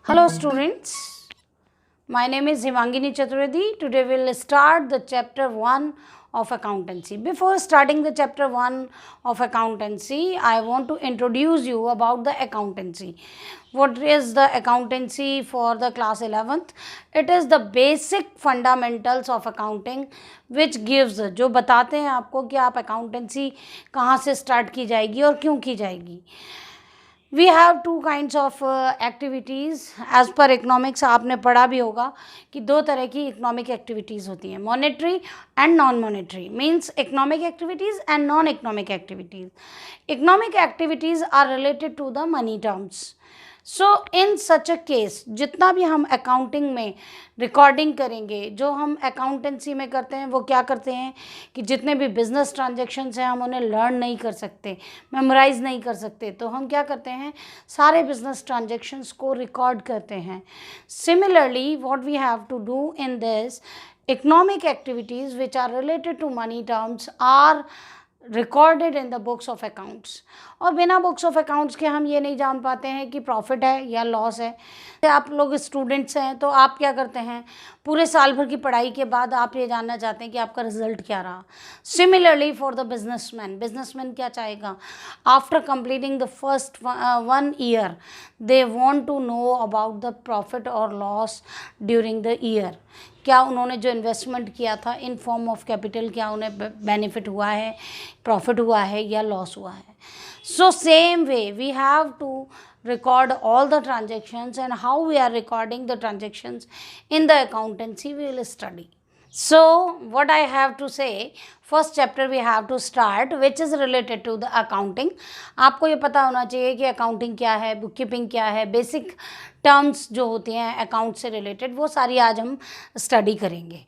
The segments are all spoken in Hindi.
Hello students, my name is Himangini Chaturvedi. Today we will start the chapter 1 of accountancy. Before starting the chapter 1 of accountancy, I want to introduce you about the accountancy. What is the accountancy for the class 11th? It is the basic fundamentals of accounting which gives, जो बताते हैं आपको कि आप accountancy कहाँ से start की जाएगी और क्यों की जाएगी. We have two kinds of activities. As पर इकोनॉमिक्स आपने पढ़ा भी होगा कि दो तरह की इकोनॉमिक एक्टिविटीज़ होती हैं, monetary and non monetary. Means economic activities and non economic activities. Economic activities are related to the money terms. So in such a case, जितना भी हम अकाउंटिंग में रिकॉर्डिंग करेंगे, जो हम अकाउंटेंसी में करते हैं वो क्या करते हैं कि जितने भी बिजनेस ट्रांजेक्शन्स हैं हम उन्हें लर्न नहीं कर सकते, मेमोराइज नहीं कर सकते. तो हम क्या करते हैं, सारे बिजनेस ट्रांजेक्शन्स को रिकॉर्ड करते हैं. Similarly what we have to do in this, economic activities which are related to money terms are recorded in the books of accounts. और बिना बुक्स ऑफ अकाउंट्स के हम ये नहीं जान पाते हैं कि प्रॉफिट है या लॉस है. आप लोग स्टूडेंट्स हैं तो आप क्या करते हैं, पूरे साल भर की पढ़ाई के बाद आप ये जानना चाहते हैं कि आपका रिजल्ट क्या रहा. सिमिलरली फॉर द बिजनेसमैन क्या चाहेगा, after completing the first 1 year they want to know about the profit और लॉस ड्यूरिंग द ईयर. क्या उन्होंने जो इन्वेस्टमेंट किया था इन फॉर्म ऑफ कैपिटल, क्या उन्हें बेनिफिट हुआ है, प्रॉफिट हुआ है या लॉस हुआ है. So same way we have to record all the transactions, and how we are recording the transactions in the accountancy we will study. So what I have to say, first chapter we have to start which is related to the accounting. आपको ये पता होना चाहिए कि accounting क्या है, bookkeeping क्या है, basic terms जो होती हैं account से related, वो सारी आज हम study करेंगे.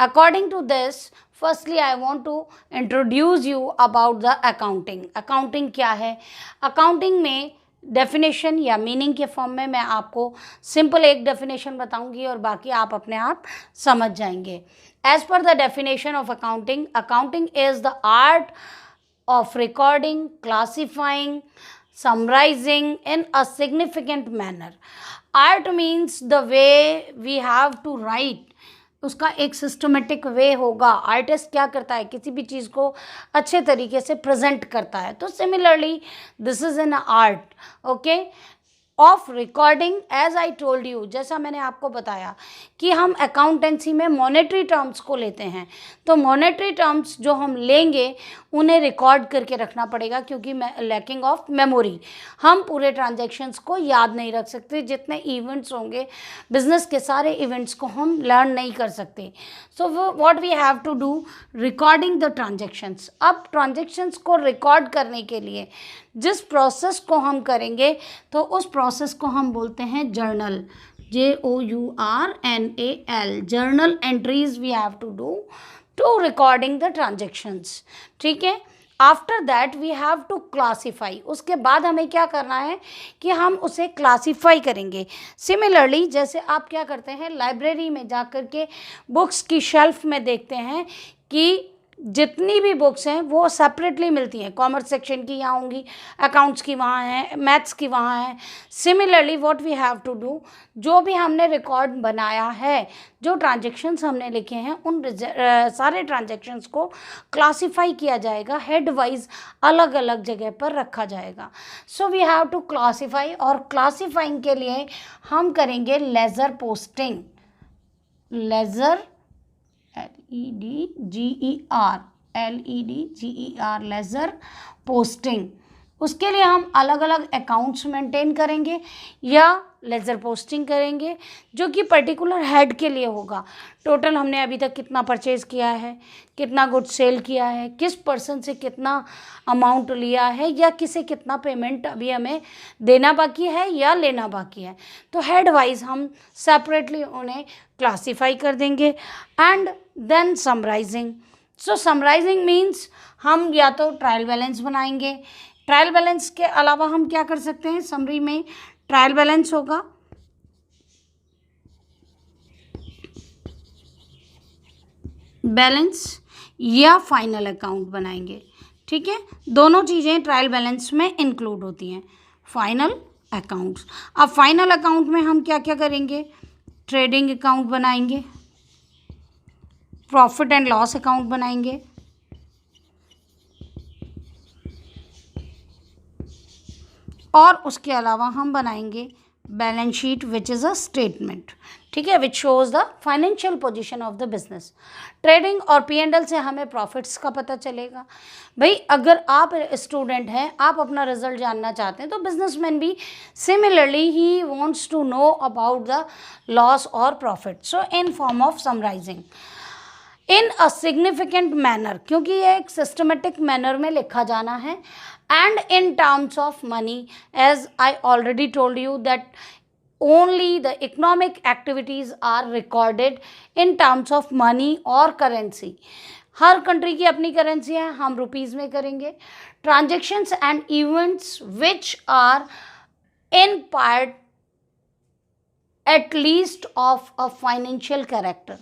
According to this, firstly I want to introduce you about the accounting. Accounting क्या है, accounting में डेफिनेशन या मीनिंग के फॉर्म में मैं आपको सिंपल एक डेफिनेशन बताऊंगी और बाकी आप अपने आप समझ जाएंगे. As per the definition of accounting, accounting is the art of recording, classifying, summarising in a significant manner. Art means the way we have to write, उसका एक सिस्टमेटिक वे होगा. आर्टिस्ट क्या करता है, किसी भी चीज़ को अच्छे तरीके से प्रेजेंट करता है. तो similarly this is an art, okay, of recording. As I told you, जैसा मैंने आपको बताया कि हम अकाउंटेंसी में मॉनेटरी टर्म्स को लेते हैं, तो मॉनेटरी टर्म्स जो हम लेंगे उन्हें रिकॉर्ड करके रखना पड़ेगा, क्योंकि लैकिंग ऑफ मेमोरी हम पूरे ट्रांजैक्शंस को याद नहीं रख सकते. जितने इवेंट्स होंगे बिजनेस के, सारे इवेंट्स को हम लर्न नहीं कर सकते. So what we have to do, recording the transactions. अब ट्रांजैक्शंस को रिकॉर्ड करने के लिए जिस प्रोसेस को हम करेंगे तो उस प्रोसेस को हम बोलते हैं journal. JOURNAL, journal entries we have to do to recording the transactions. ठीक है. After that we have to classify. उसके बाद हमें क्या करना है कि हम उसे क्लासीफाई करेंगे. सिमिलरली जैसे आप क्या करते हैं, लाइब्रेरी में जा कर के बुक्स की शेल्फ में देखते हैं कि जितनी भी बुक्स हैं वो सेपरेटली मिलती हैं. कॉमर्स सेक्शन की यहाँ होंगी, अकाउंट्स की वहाँ है, मैथ्स की वहाँ है. Similarly what we have to do, जो भी हमने रिकॉर्ड बनाया है, जो ट्रांजैक्शंस हमने लिखे हैं, उन सारे ट्रांजैक्शंस को क्लासीफाई किया जाएगा, हेड वाइज अलग अलग जगह पर रखा जाएगा. So we have to classify, और क्लासीफाइंग के लिए हम करेंगे ledger posting. Ledger LEDGER, ledger posting. उसके लिए हम अलग अलग अकाउंट्स मेंटेन करेंगे या लेजर पोस्टिंग करेंगे, जो कि पर्टिकुलर हेड के लिए होगा. टोटल हमने अभी तक कितना परचेज किया है, कितना गुड सेल किया है, किस पर्सन से कितना अमाउंट लिया है, या किसे कितना पेमेंट अभी हमें देना बाकी है या लेना बाकी है. तो हेड वाइज हम सेपरेटली उन्हें क्लासीफाई कर देंगे. And then summarising. So summarising means हम या तो ट्रायल बैलेंस बनाएंगे. ट्रायल बैलेंस के अलावा हम क्या कर सकते हैं, समरी में ट्रायल बैलेंस होगा, बैलेंस या फाइनल अकाउंट बनाएंगे. ठीक है, दोनों चीज़ें ट्रायल बैलेंस में इंक्लूड होती हैं, फाइनल अकाउंट्स। अब फाइनल अकाउंट में हम क्या क्या करेंगे, ट्रेडिंग अकाउंट बनाएंगे, प्रॉफिट एंड लॉस अकाउंट बनाएंगे, और उसके अलावा हम बनाएंगे balance sheet which is a statement, ठीक है, विच shows the financial position of the business. Trading और P&L से हमें प्रॉफिट्स का पता चलेगा। भाई अगर आप स्टूडेंट हैं, आप अपना रिजल्ट जानना चाहते हैं, तो बिजनेसमैन भी सिमिलरली ही wants to know about the loss और profit, so in form of summarising in a significant manner, क्योंकि ये एक सिस्टमेटिक मैनर में लिखा जाना है, and in terms of money, as I already told you that only the economic activities are recorded in terms of money और करेंसी। हर कंट्री की अपनी करेंसी है, हम रुपीज़ में करेंगे। Transactions and events which are in part at least of a financial character,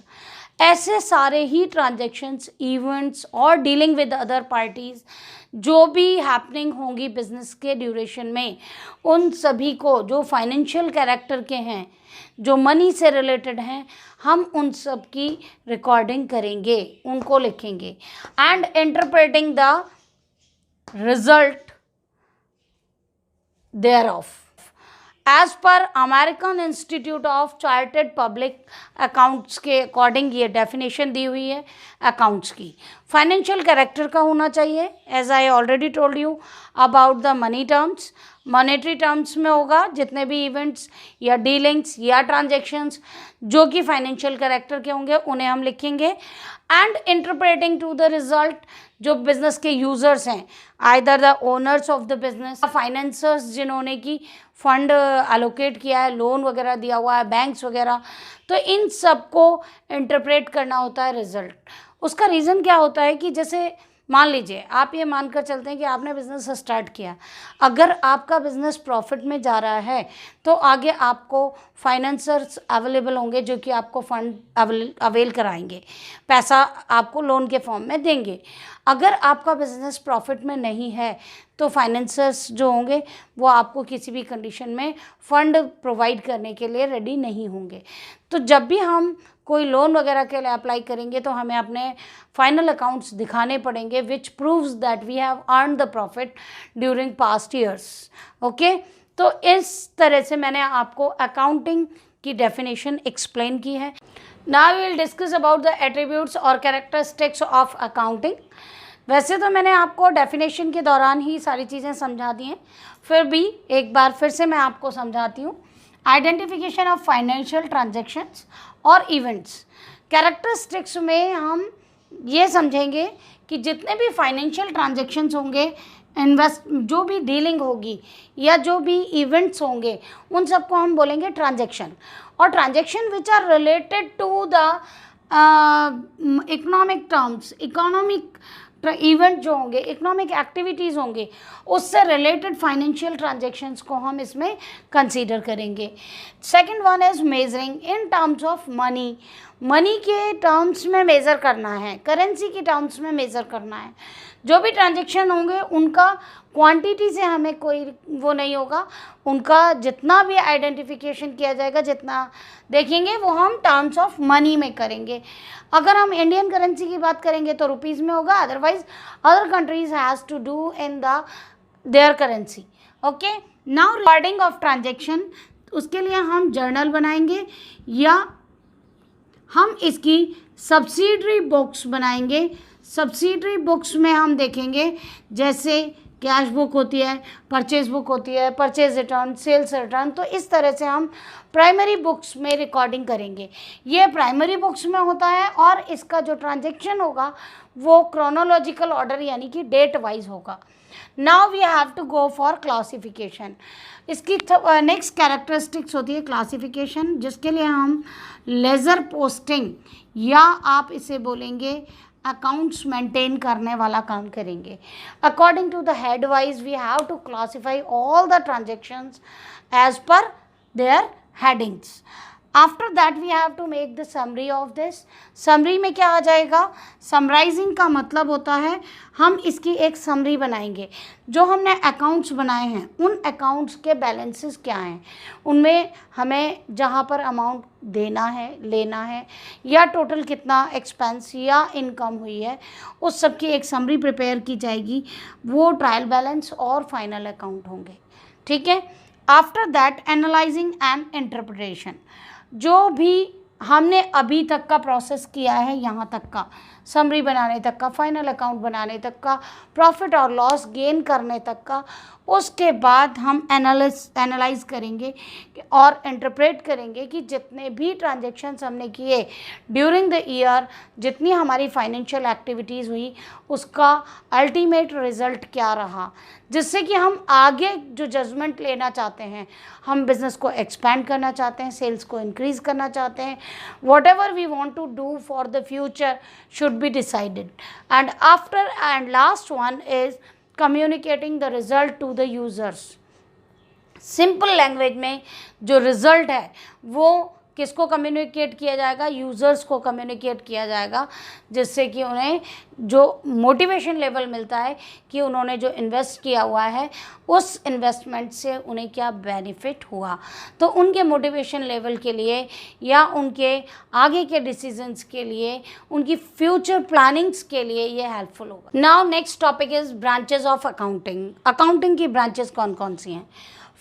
ऐसे सारे ही ट्रांजेक्शन्स, इवेंट्स और डीलिंग विद अदर पार्टीज़ जो भी हैपनिंग होंगी बिजनेस के ड्यूरेशन में, उन सभी को जो फाइनेंशियल कैरेक्टर के हैं, जो मनी से रिलेटेड हैं, हम उन सब की रिकॉर्डिंग करेंगे, उनको लिखेंगे, and interpreting the result thereof as per American Institute of Chartered Public Accounts के अकॉर्डिंग ये डेफिनेशन दी हुई है अकाउंट्स की। फाइनेंशियल कैरेक्टर का होना चाहिए, as I already told you about the money terms. Monetary terms में होगा जितने भी इवेंट्स या डीलिंग्स या ट्रांजेक्शन्स जो कि फाइनेंशियल कैरेक्टर के होंगे उन्हें हम लिखेंगे, and interpreting to the result जो बिजनेस के यूजर्स हैं, either the owners of the business, financers जिन्होंने की फंड एलोकेट किया है, लोन वगैरह दिया हुआ है, बैंक्स वगैरह, तो इन सब को इंटरप्रेट करना होता है रिजल्ट। उसका रीज़न क्या होता है कि जैसे मान लीजिए आप ये मानकर चलते हैं कि आपने बिज़नेस स्टार्ट किया, अगर आपका बिज़नेस प्रॉफिट में जा रहा है तो आगे आपको फाइनेंसर्स अवेलेबल होंगे जो कि आपको फंड अवेल कराएंगे, पैसा आपको लोन के फॉर्म में देंगे। अगर आपका बिज़नेस प्रॉफिट में नहीं है तो फाइनेंसर्स जो होंगे वो आपको किसी भी कंडीशन में फ़ंड प्रोवाइड करने के लिए रेडी नहीं होंगे। तो जब भी हम कोई लोन वगैरह के लिए अप्लाई करेंगे तो हमें अपने फाइनल अकाउंट्स दिखाने पड़ेंगे which proves that we have earn the profit during past years. Okay, तो इस तरह से मैंने आपको अकाउंटिंग की डेफिनेशन एक्सप्लेन की है। Now we will discuss about the attributes और कैरेक्टरिस्टिक्स ऑफ अकाउंटिंग। वैसे तो मैंने आपको डेफिनेशन के दौरान ही सारी चीज़ें समझा दी हैं, फिर भी एक बार फिर से मैं आपको समझाती हूँ। आइडेंटिफिकेशन ऑफ फाइनेंशियल ट्रांजैक्शंस और इवेंट्स। कैरेक्टरिस्टिक्स में हम ये समझेंगे कि जितने भी फाइनेंशियल ट्रांजैक्शंस होंगे, जो भी डीलिंग होगी या जो भी इवेंट्स होंगे, उन सबको हम बोलेंगे ट्रांजैक्शन। और transaction which are related to the economic terms, economic event जो होंगे, इकोनॉमिक एक्टिविटीज़ होंगे, उससे रिलेटेड फाइनेंशियल ट्रांजैक्शंस को हम इसमें कंसीडर करेंगे। Second one is measuring in terms of money. Money के टर्म्स में मेज़र करना है, करेंसी के टर्म्स में मेज़र करना है। जो भी ट्रांजैक्शन होंगे उनका क्वांटिटी से हमें कोई वो नहीं होगा, उनका जितना भी आइडेंटिफिकेशन किया जाएगा, जितना देखेंगे वो हम टर्म्स ऑफ मनी में करेंगे। अगर हम इंडियन करेंसी की बात करेंगे तो रुपीज़ में होगा, otherwise other countries has to do in the their currency. Okay, now recording of transaction, उसके लिए हम जर्नल बनाएंगे या हम इसकी सब्सिडरी बुक्स बनाएंगे। सब्सिडरी बुक्स में हम देखेंगे जैसे कैश बुक होती है, परचेज बुक होती है, परचेज रिटर्न, सेल्स रिटर्न, तो इस तरह से हम प्राइमरी बुक्स में रिकॉर्डिंग करेंगे। ये प्राइमरी बुक्स में होता है और इसका जो ट्रांजैक्शन होगा वो क्रोनोलॉजिकल ऑर्डर यानी कि डेट वाइज होगा। Now we have to go for classification. इसकी नेक्स्ट कैरेक्टरिस्टिक्स होती है क्लासिफिकेशन, जिसके लिए हम लेजर पोस्टिंग या आप इसे बोलेंगे अकाउंट्स मेंटेन करने वाला काम करेंगे। According to the head wise we have to classify all the transactions as per their headings. After that we have to make the summary of this. Summary में क्या आ जाएगा, समराइजिंग का मतलब होता है हम इसकी एक समरी बनाएंगे। जो हमने अकाउंट्स बनाए हैं उन अकाउंट्स के बैलेंसेस क्या हैं, उनमें हमें जहाँ पर अमाउंट देना है, लेना है, या टोटल कितना एक्सपेंस या इनकम हुई है, उस सब की एक समरी प्रिपेयर की जाएगी। वो ट्रायल बैलेंस और फाइनल अकाउंट होंगे, ठीक है। After that analysing and interpretation, जो भी हमने अभी तक का प्रोसेस किया है, यहाँ तक का समरी बनाने तक का, फाइनल अकाउंट बनाने तक का, प्रॉफिट और लॉस गेन करने तक का, उसके बाद हम एनालाइज करेंगे और इंटरप्रेट करेंगे कि जितने भी ट्रांजैक्शंस हमने किए ड्यूरिंग द ईयर, जितनी हमारी फाइनेंशियल एक्टिविटीज़ हुई, उसका अल्टीमेट रिजल्ट क्या रहा, जिससे कि हम आगे जो जजमेंट लेना चाहते हैं, हम बिज़नेस को एक्सपैंड करना चाहते हैं, सेल्स को इंक्रीज़ करना चाहते हैं, whatever we want to do for the future should be decided. And after and last one is communicating the result to the users. Simple language में जो रिज़ल्ट है वो किसको कम्युनिकेट किया जाएगा, यूज़र्स को कम्युनिकेट किया जाएगा, जिससे कि उन्हें जो मोटिवेशन लेवल मिलता है कि उन्होंने जो इन्वेस्ट किया हुआ है उस इन्वेस्टमेंट से उन्हें क्या बेनिफिट हुआ। तो उनके मोटिवेशन लेवल के लिए या उनके आगे के डिसीजंस के लिए, उनकी फ्यूचर प्लानिंग्स के लिए ये हेल्पफुल होगा। Now next topic is branches of accounting. Accounting की ब्रांचेस कौन कौन सी हैं।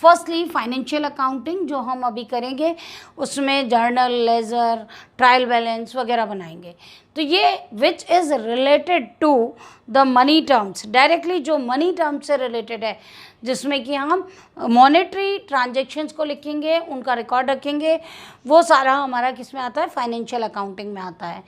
फर्स्टली फाइनेंशियल अकाउंटिंग जो हम अभी करेंगे, उसमें जर्नल, लेजर, ट्रायल बैलेंस वगैरह बनाएंगे। तो ये which is related to the money terms, directly जो मनी टर्म्स से रिलेटेड है, जिसमें कि हम मॉनेटरी ट्रांजैक्शंस को लिखेंगे, उनका रिकॉर्ड रखेंगे, वो सारा हमारा किस में आता है, फाइनेंशियल अकाउंटिंग में आता है।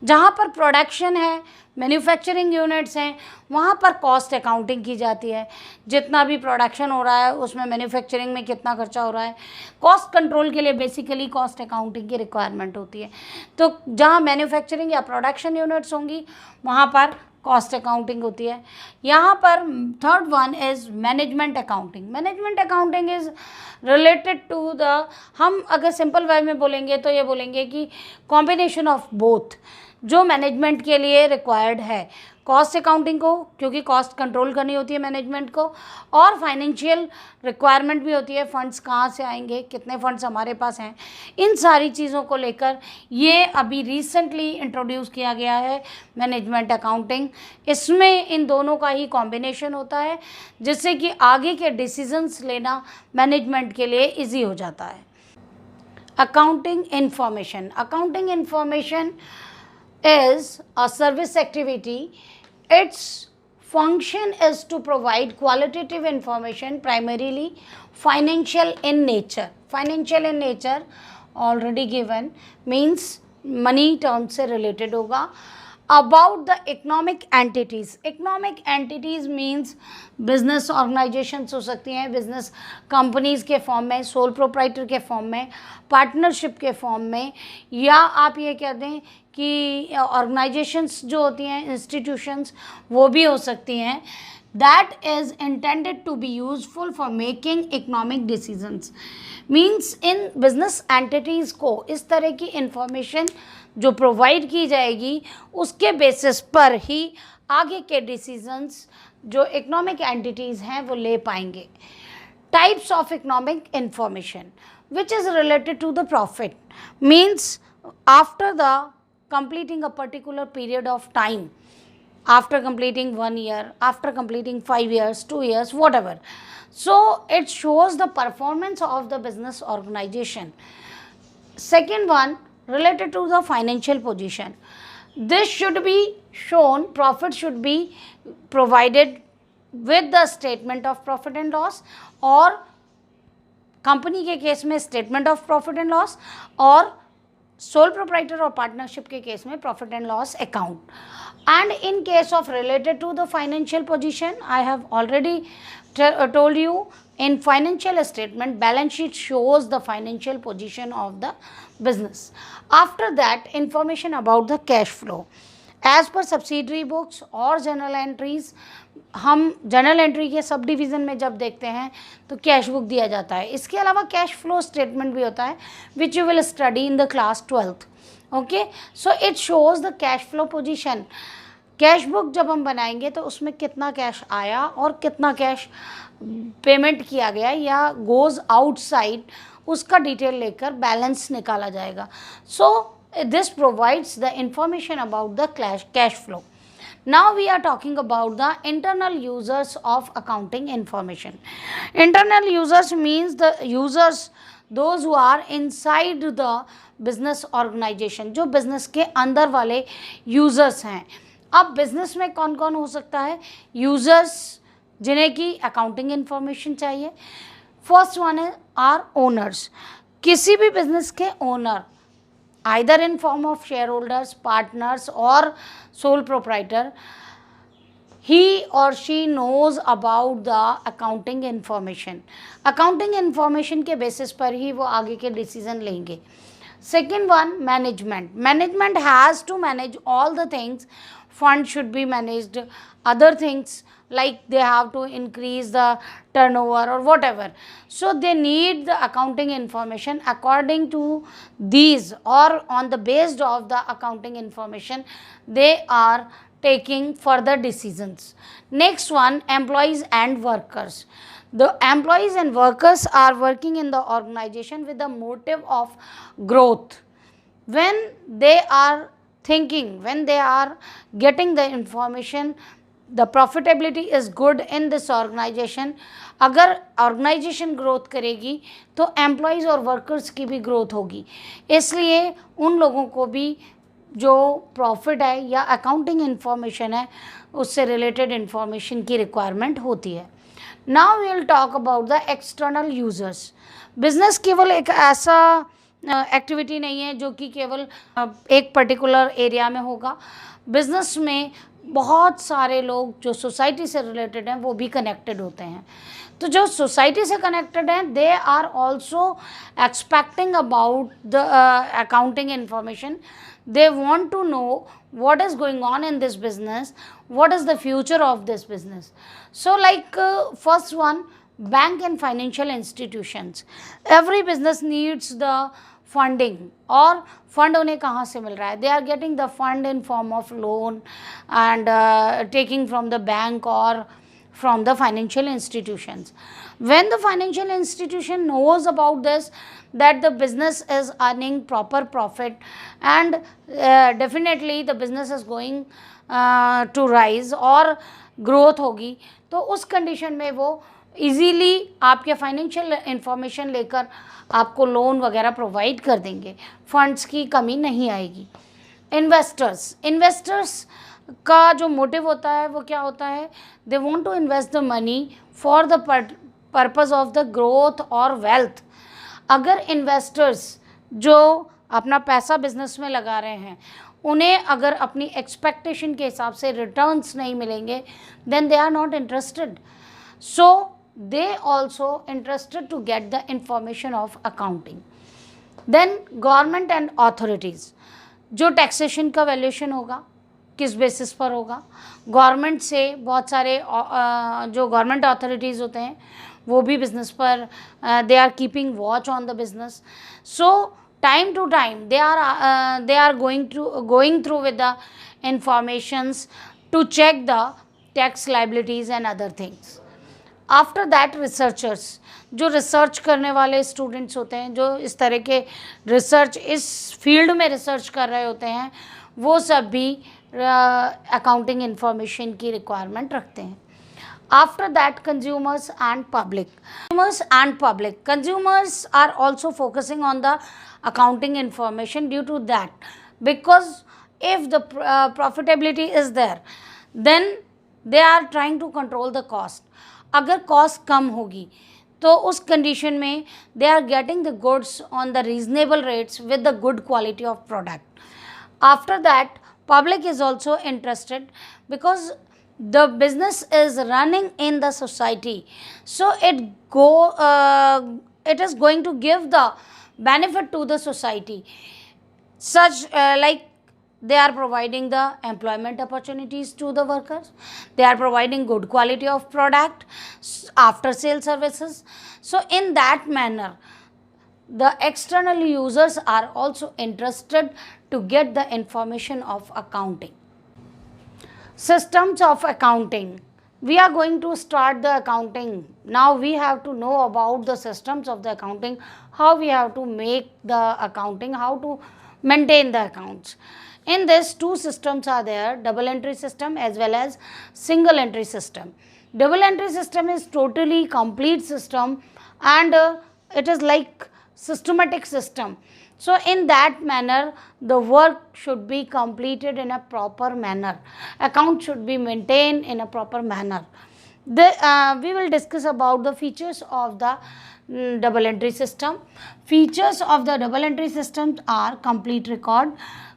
जहाँ पर प्रोडक्शन है, मैन्युफैक्चरिंग यूनिट्स हैं, वहाँ पर कॉस्ट अकाउंटिंग की जाती है। जितना भी प्रोडक्शन हो रहा है उसमें मैन्युफैक्चरिंग में कितना खर्चा हो रहा है, कॉस्ट कंट्रोल के लिए बेसिकली कॉस्ट अकाउंटिंग की रिक्वायरमेंट होती है। तो जहाँ मैन्युफैक्चरिंग या प्रोडक्शन यूनिट्स होंगी वहाँ पर कॉस्ट अकाउंटिंग होती है। यहाँ पर third one is management accounting. Management accounting is related to the, हम अगर सिंपल वे में बोलेंगे तो ये बोलेंगे कि कॉम्बिनेशन ऑफ बोथ, जो मैनेजमेंट के लिए रिक्वायर्ड है, कॉस्ट अकाउंटिंग को, क्योंकि कॉस्ट कंट्रोल करनी होती है मैनेजमेंट को, और फाइनेंशियल रिक्वायरमेंट भी होती है, फंड्स कहाँ से आएंगे, कितने फंड्स हमारे पास हैं, इन सारी चीज़ों को लेकर ये अभी रिसेंटली इंट्रोड्यूस किया गया है मैनेजमेंट अकाउंटिंग। इसमें इन दोनों का ही कॉम्बिनेशन होता है, जिससे कि आगे के डिसीजंस लेना मैनेजमेंट के लिए ईजी हो जाता है। Accounting information. Accounting information is a service activity. Its function is to provide qualitative information, primarily financial in nature. Financial in nature already given, means money terms से related होगा। About the economic entities. Economic entities means business organizations हो सकती हैं, business companies के फॉर्म में, sole proprietor के फॉर्म में, पार्टनरशिप के फॉर्म में, या आप ये कह दें कि ऑर्गेनाइजेशंस जो होती हैं, इंस्टीट्यूशंस, वो भी हो सकती हैं। That is intended to be useful for making economic decisions. Means in business entities को इस तरह की इंफॉर्मेशन जो प्रोवाइड की जाएगी, उसके बेसिस पर ही आगे के डिसीजंस जो इकोनॉमिक एंटिटीज़ हैं वो ले पाएंगे। Types of economic information which is related to the profit, means after the completing a particular period of time, after completing 1 year, after completing 5 years, 2 years, whatever. So it shows the performance of the business organization. Second one, related to the financial position. This should be shown, profit should be provided with the statement of profit and loss, और कंपनी के केस में statement of profit and loss, और सोल प्रोप्राइटर और पार्टनरशिप के केस में profit and loss account. And in case of related to the financial position, I have already told you, in financial statement balance sheet shows the financial position of the business. After that, information about the cash flow as per subsidiary books or journal entries हम जर्नल एंट्री के सब डिवीज़न में जब देखते हैं तो कैश बुक दिया जाता है। इसके अलावा कैश फ्लो स्टेटमेंट भी होता है which you will study in the class 12th। Okay, so it shows the cash flow position. Cash book जब हम बनाएंगे तो उसमें कितना कैश आया और कितना कैश पेमेंट किया गया या गोज़ आउटसाइड, उसका डिटेल लेकर बैलेंस निकाला जाएगा। So this provides the information about the cash flow. Now we are talking about the internal users of accounting information. Internal users means the users, those who are inside the business organization, जो business के अंदर वाले users हैं। अब business में कौन कौन हो सकता है? users जिन्हें की accounting information चाहिए। फर्स्ट वन है आर ओनर्स, किसी भी business के owner, either in form of shareholders, partners or sole proprietor, he or she knows about the accounting information. Accounting information के basis पर ही वो आगे के decision लेंगे। Second one, management. Management has to manage all the things. Fund should be managed, other things like they have to increase the turnover or whatever. So they need the accounting information. According to these or on the basis of the accounting information, they are taking further decisions. Next one, employees and workers. The employees and workers are working in the organization with the motive of growth. When they are thinking, when they are getting the information, the profitability is good in this organization. अगर organization growth करेगी तो employees और workers की भी growth होगी, इसलिए उन लोगों को भी जो profit है या accounting information है उससे related information की requirement होती है। Now we will talk about the external users. Business केवल एक ऐसा एक्टिविटी नहीं है जो कि केवल एक पर्टिकुलर एरिया में होगा। बिजनेस में बहुत सारे लोग जो सोसाइटी से रिलेटेड हैं वो भी कनेक्टेड होते हैं। तो जो सोसाइटी से कनेक्टेड हैं they are also expecting about the accounting information. they want to know what is going on in this business, what is the future of this business. So like first one, bank and financial institutions. Every business needs the funding, और फंड उन्हें कहाँ से मिल रहा है? They are getting the fund in form of loan and taking from the bank और from the financial institutions. When the financial institution knows about this, that the business is earning proper profit and definitely the business is going to rise और growth होगी, तो उस condition में वो easily आपके financial information लेकर आपको लोन वगैरह प्रोवाइड कर देंगे, फंड्स की कमी नहीं आएगी। इन्वेस्टर्स का जो मोटिव होता है वो क्या होता है? They want to invest the money for the purpose of the growth और वेल्थ। अगर इन्वेस्टर्स जो अपना पैसा बिजनेस में लगा रहे हैं उन्हें अगर अपनी एक्सपेक्टेशन के हिसाब से रिटर्न्स नहीं मिलेंगे, then they are not interested. So they also interested to get the information of accounting. Then government and authorities, जो टैक्सेशन का वैल्यूएशन होगा किस बेसिस पर होगा? गवर्नमेंट से बहुत सारे जो गवर्नमेंट अथॉरिटीज़ होते हैं वो भी बिजनेस पर they are keeping watch on the business. So time to time they are going through with the informations to check the tax liabilities and other things. After that researchers, जो रिसर्च करने वाले स्टूडेंट्स होते हैं, जो इस तरह के रिसर्च इस फील्ड में रिसर्च कर रहे होते हैं, वो सब भी अकाउंटिंग इंफॉर्मेशन की रिक्वायरमेंट रखते हैं। After that consumers and public, consumers are also focusing on the accounting information due to that, because if the profitability is there then they are trying to control the cost. अगर कॉस्ट कम होगी तो उस कंडीशन में they are getting the goods on the reasonable rates with the good quality of product. After that public is also interested because the business is running in the society, so it is going to give the benefit to the society, such like they are providing the employment opportunities to the workers, they are providing good quality of product, after sale services. So in that manner, the external users are also interested to get the information of accounting. Systems of accounting. We are going to start the accounting. Now we have to know about the systems of the accounting, how we have to make the accounting, how to maintain the accounts. In this, two systems are there, double entry system as well as single entry system. Double entry system is totally complete system, and it is like systematic system. So in that manner, the work should be completed in a proper manner. Account should be maintained in a proper manner. We will discuss about the features of the double entry system. Features of the double entry system are complete record.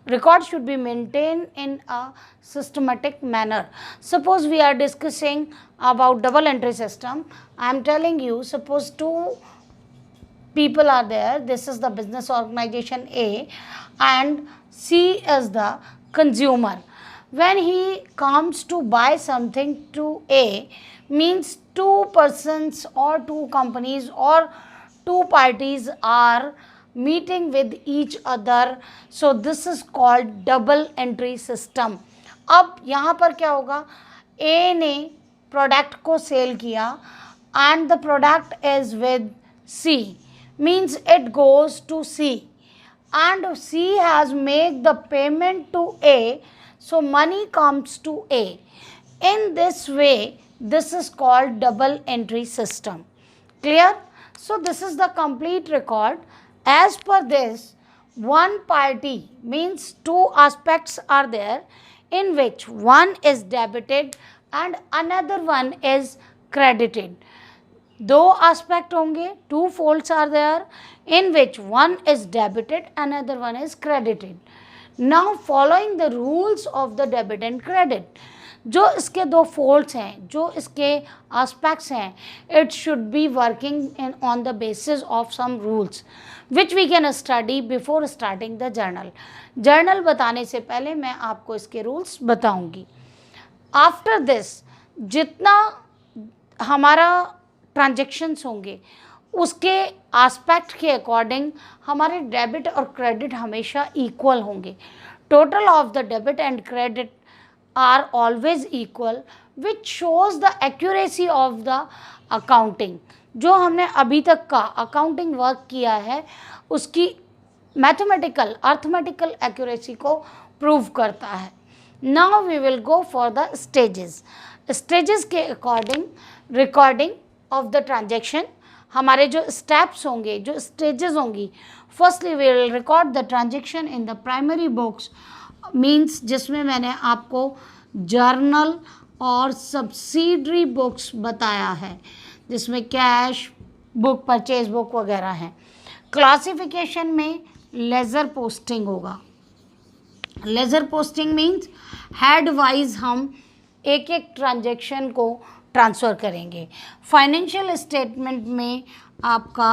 Record should be maintained in a systematic manner. Suppose we are discussing about double entry system. I am telling you, suppose two people are there. This is the business organization A and C is the consumer. When he comes to buy something to A, means two persons or two companies or two parties are meeting with each other. So this is called double entry system. अब यहाँ पर क्या होगा, A ने प्रोडक्ट को सेल किया and the product is with C, means it goes to C and C has made the payment to A, so money comes to A. In this way, this is called double entry system. Clear? So this is the complete record. As per this, one party means two aspects are there in which one is debited and another one is credited. दो aspect होंगे, two folds are there in which one is debited, another one is credited. Now following the rules of the debit and credit, जो इसके दो folds हैं, जो इसके aspects हैं, it should be working on the basis of some rules which we can study before starting the journal. Journal बताने से पहले मैं आपको इसके rules बताऊंगी. After this, जितना हमारा ट्रांजेक्शन्स होंगे उसके एस्पेक्ट के अकॉर्डिंग हमारे डेबिट और क्रेडिट हमेशा इक्वल होंगे. Total of the debit and credit are always equal, which shows the accuracy of the accounting. जो हमने अभी तक का अकाउंटिंग वर्क किया है उसकी मैथमेटिकल अर्थमेटिकल एक्यूरेसी को प्रूव करता है. Now we will go for the stages. Stages के according recording of the transaction, हमारे जो स्टेप्स होंगे, जो स्टेजेस होंगी. Firstly we will record the transaction in the primary books, means जिसमें मैंने आपको जर्नल और सब्सिडरी बुक्स बताया है, जिसमें कैश बुक, परचेज बुक वगैरह हैं. क्लासिफिकेशन में लेज़र पोस्टिंग होगा. Laser posting means head wise हम एक एक ट्रांजेक्शन को ट्रांसफ़र करेंगे. फाइनेंशियल स्टेटमेंट में आपका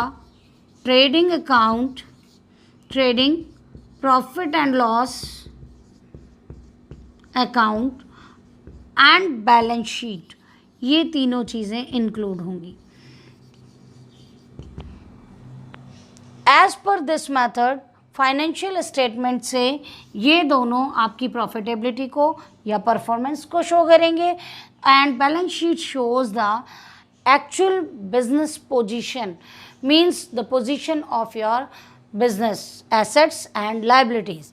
trading account, trading profit and loss account and balance sheet, ये तीनों चीज़ें इंक्लूड होंगी. As per this method financial statement से ये दोनों आपकी प्रॉफिटेबिलिटी को या परफॉर्मेंस को शो करेंगे and balance sheet shows the actual business position, means the position of your business assets and liabilities.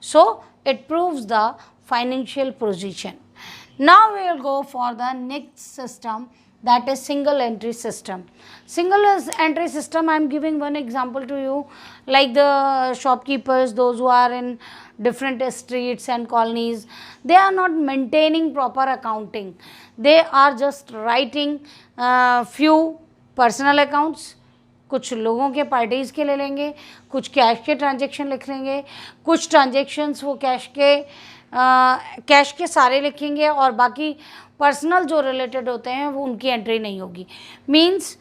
So it proves the financial position. Now we will go for the next system, that is single entry system. Single entry system, I am giving one example to you, like the shopkeepers, those who are in different streets and colonies, they are not maintaining proper accounting. They are just writing few personal accounts, कुछ लोगों के पार्टीज़ के ले लेंगे, कुछ कैश के ट्रांजेक्शन लिख लेंगे, कुछ ट्रांजेक्शन्स वो कैश के सारे लिखेंगे और बाकी पर्सनल जो रिलेटेड होते हैं वो उनकी एंट्री नहीं होगी. Means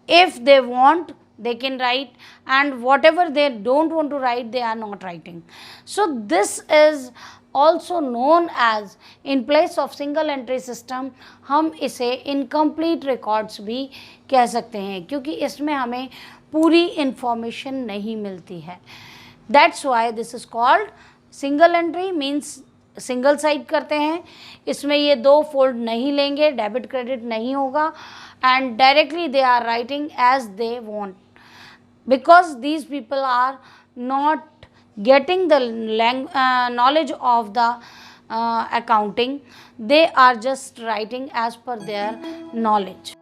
if they want they can write, and whatever they don't want to write they are not writing. So this is also known as in place of single entry system हम इसे इनकम्प्लीट रिकॉर्ड्स भी कह सकते हैं, क्योंकि इसमें हमें पूरी इंफॉर्मेशन नहीं मिलती है. That's why this is called single entry. Means single side करते हैं, इसमें ये दो फोल्ड नहीं लेंगे, डेबिट क्रेडिट नहीं होगा, and directly they are writing as they want. Because these people are not getting the knowledge of the accounting, they are just writing as per their knowledge.